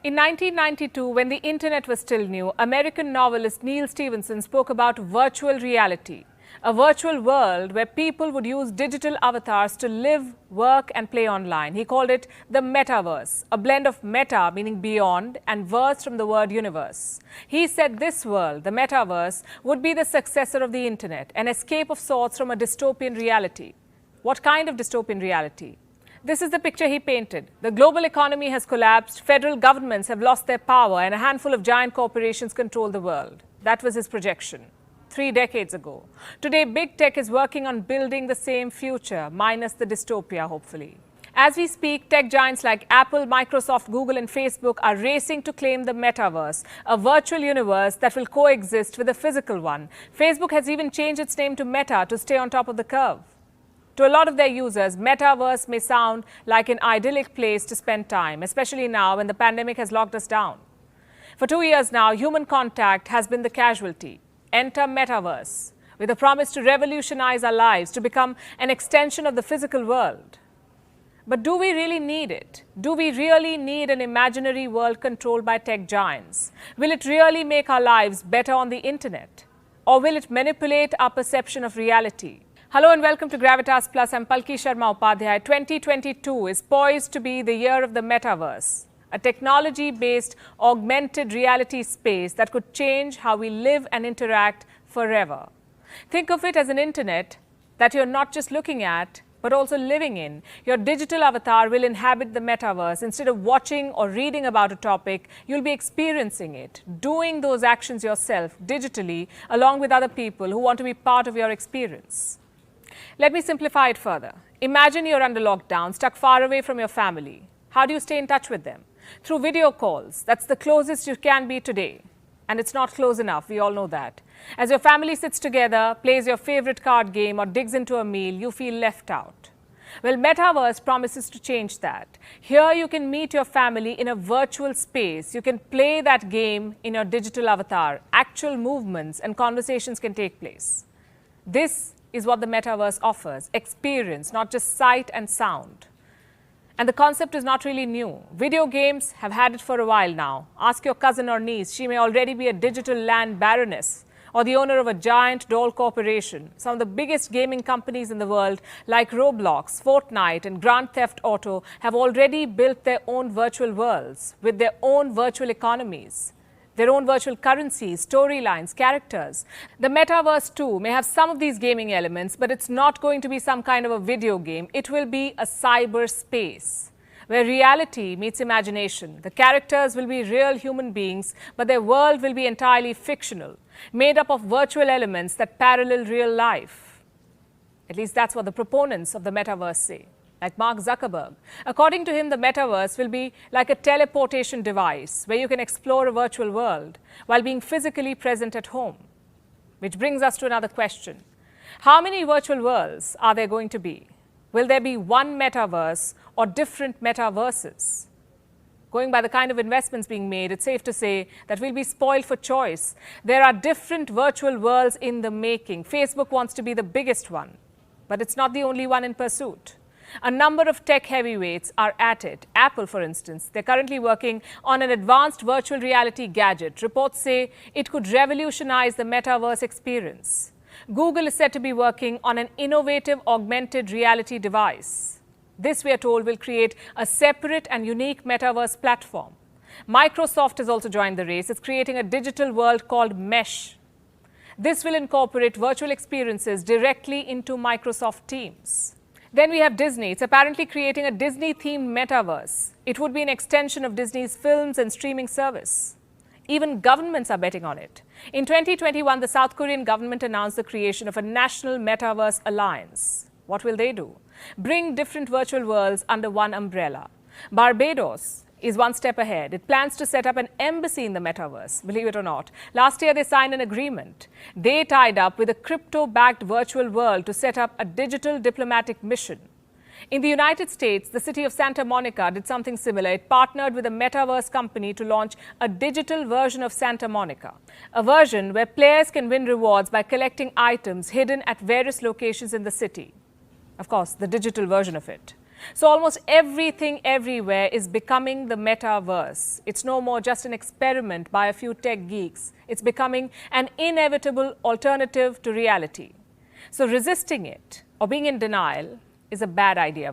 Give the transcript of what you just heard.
In 1992, when the internet was still new, American novelist Neil Stephenson spoke about virtual reality, a virtual world where people would use digital avatars to live, work and play online. He called it the Metaverse, a blend of meta, meaning beyond, and verse from the word universe. He said this world, the Metaverse, would be the successor of the internet, an escape of sorts from a dystopian reality. What kind of dystopian reality? This is the picture he painted. The global economy has collapsed, federal governments have lost their power, and a handful of giant corporations control the world. That was his projection 3 decades ago. Today, big tech is working on building the same future, minus the dystopia, hopefully. As we speak, tech giants like Apple, Microsoft, Google, and Facebook are racing to claim the Metaverse, a virtual universe that will coexist with the physical one. Facebook has even changed its name to Meta to stay on top of the curve. To a lot of their users, Metaverse may sound like an idyllic place to spend time, especially now when the pandemic has locked us down. For 2 years now, human contact has been the casualty. Enter Metaverse, with a promise to revolutionize our lives, to become an extension of the physical world. But do we really need it? Do we really need an imaginary world controlled by tech giants? Will it really make our lives better on the internet? Or will it manipulate our perception of reality? Hello and welcome to Gravitas Plus. I'm Palki Sharma Upadhyay. 2022 is poised to be the year of the Metaverse, a technology-based augmented reality space that could change how we live and interact forever. Think of it as an internet that you're not just looking at, but also living in. Your digital avatar will inhabit the Metaverse. Instead of watching or reading about a topic, you'll be experiencing it, doing those actions yourself digitally, along with other people who want to be part of your experience. Let me simplify it further. Imagine you're under lockdown, stuck far away from your family. How do you stay in touch with them? Through video calls. That's the closest you can be today. And it's not close enough, we all know that. As your family sits together, plays your favorite card game or digs into a meal, you feel left out. Well, Metaverse promises to change that. Here you can meet your family in a virtual space. You can play that game in your digital avatar. Actual movements and conversations can take place. This is what the Metaverse offers, experience, not just sight and sound. And the concept is not really new. Video games have had it for a while now. Ask your cousin or niece, she may already be a digital land baroness or the owner of a giant doll corporation. Some of the biggest gaming companies in the world, like Roblox, Fortnite, and Grand Theft Auto, have already built their own virtual worlds with their own virtual economies, their own virtual currencies, storylines, characters. The Metaverse too may have some of these gaming elements, but it's not going to be some kind of a video game. It will be a cyber space where reality meets imagination. The characters will be real human beings, but their world will be entirely fictional, made up of virtual elements that parallel real life. At least that's what the proponents of the Metaverse say, like Mark Zuckerberg. According to him, the Metaverse will be like a teleportation device where you can explore a virtual world while being physically present at home. Which brings us to another question. How many virtual worlds are there going to be? Will there be one Metaverse or different Metaverses? Going by the kind of investments being made, it's safe to say that we'll be spoiled for choice. There are different virtual worlds in the making. Facebook wants to be the biggest one, but it's not the only one in pursuit. A number of tech heavyweights are at it. Apple, for instance, they're currently working on an advanced virtual reality gadget. Reports say it could revolutionize the Metaverse experience. Google is said to be working on an innovative augmented reality device. This, we are told, will create a separate and unique Metaverse platform. Microsoft has also joined the race. It's creating a digital world called Mesh. This will incorporate virtual experiences directly into Microsoft Teams. Then we have Disney. It's apparently creating a Disney-themed Metaverse. It would be an extension of Disney's films and streaming service. Even governments are betting on it. In 2021, the South Korean government announced the creation of a national Metaverse alliance. What will they do? Bring different virtual worlds under one umbrella. Barbados is one step ahead. It plans to set up an embassy in the Metaverse, believe it or not. Last year, they signed an agreement. They tied up with a crypto-backed virtual world to set up a digital diplomatic mission. In the United States, the city of Santa Monica did something similar. It partnered with a Metaverse company to launch a digital version of Santa Monica, a version where players can win rewards by collecting items hidden at various locations in the city. Of course, the digital version of it. So almost everything everywhere is becoming the metaverse. It's no more just an experiment by a few tech geeks. It's becoming an inevitable alternative to reality. So resisting it or being in denial is a bad idea.